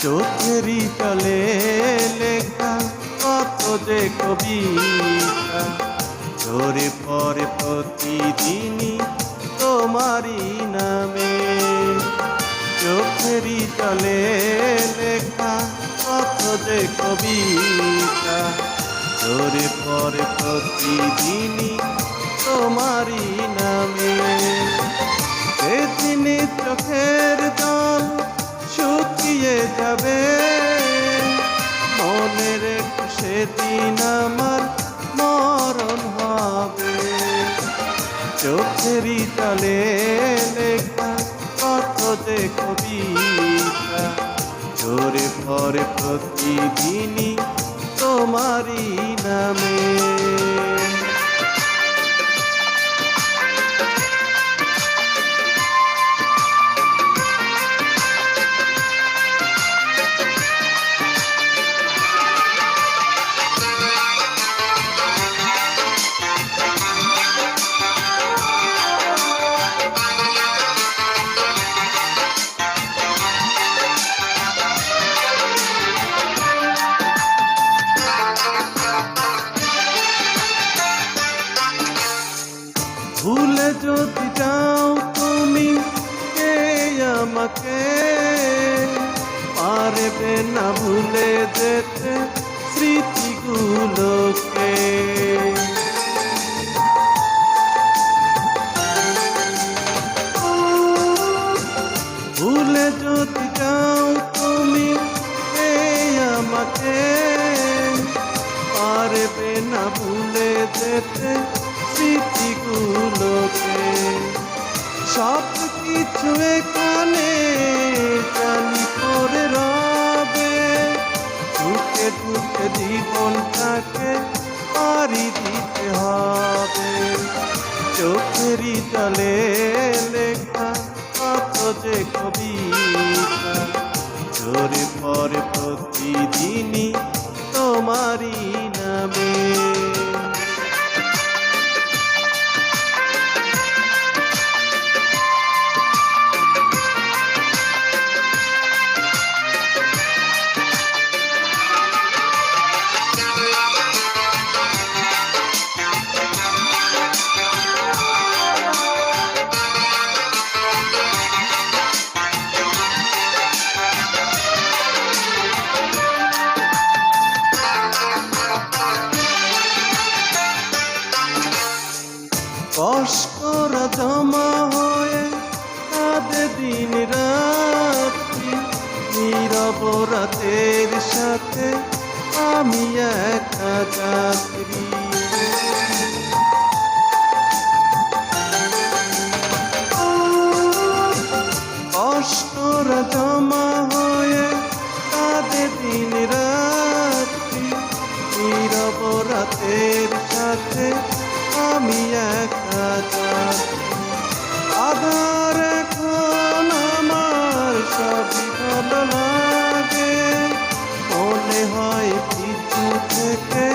চোখেরই জলে লেখা কত যে কবিতা, ঝরে পড়ে প্রতিদিনই তোমারই নামে। চোখেরই জলে লেখা কত যে কবিতা, ঝরে পড়ে প্রতিদিনই তোমারই নামে। সেদিনই চোখের জল শুকিয়ে যাবে, মনে রেখো সেদিন আমার মরণ হবে। চোখেরই জলে লেখা কত যে কবিতা, ঝরে পড়ে প্রতিদিনই তোমারই নামে। ভুলে যদি যাও তুমি কে আমাকে, পারবে না ভুলে যেতে স্মৃতিগুলোকে। ভুলে যদি যাও তুমি কে আমাকে, পারবে না ভুলে যেতে স্মৃতিগুলোকে। সব কিছু এখানে জানি করে রবে, ঢুকে ঢুকে জীবনটাকে পাড়ি দিতে হবে। চোখেরই জলে লেখা কত যে কবিতা, ঝরে পড়ে প্রতিদিনই তোমারই নামে। কষ্টরা জমা হয়ে কাঁদে দিন রাত্রি, নীরব রাতের সাথে আমি একা যাত্রী। কষ্টরা জমা হয়ে কাঁদে দিন রাত্রি, নীরব রাতের সাথে আমি একা যাত্রী। আধার এখন আমার সবই ভালো লাগে, মনে হয় পিছু থেকে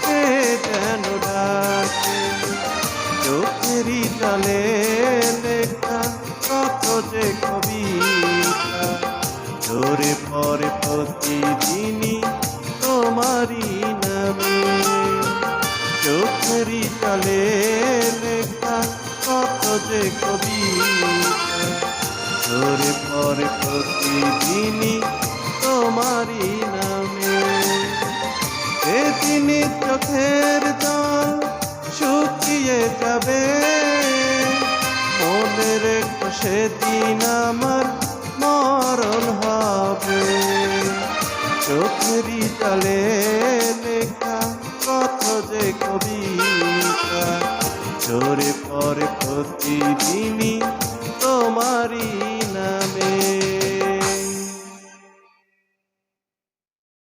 কে যেন ডাকে। চোখেরই জলে লেখা কত যে কবিতা, ঝরে পড়ে প্রতিদিনই তোমারই নামে। চোখেরই জলে লেখা কত যে কবিতা, ঝরে পড়ে প্রতিদিনই তোমারই নামে। সেদিনই চোখের জল শুকিয়ে যাবে, মনে রেখো সেদিন আমার মরণ হবে। চোখেরই জলে লেখা কত যে কবিতা, ঝরে পড়ে প্রতিদিনই তোমার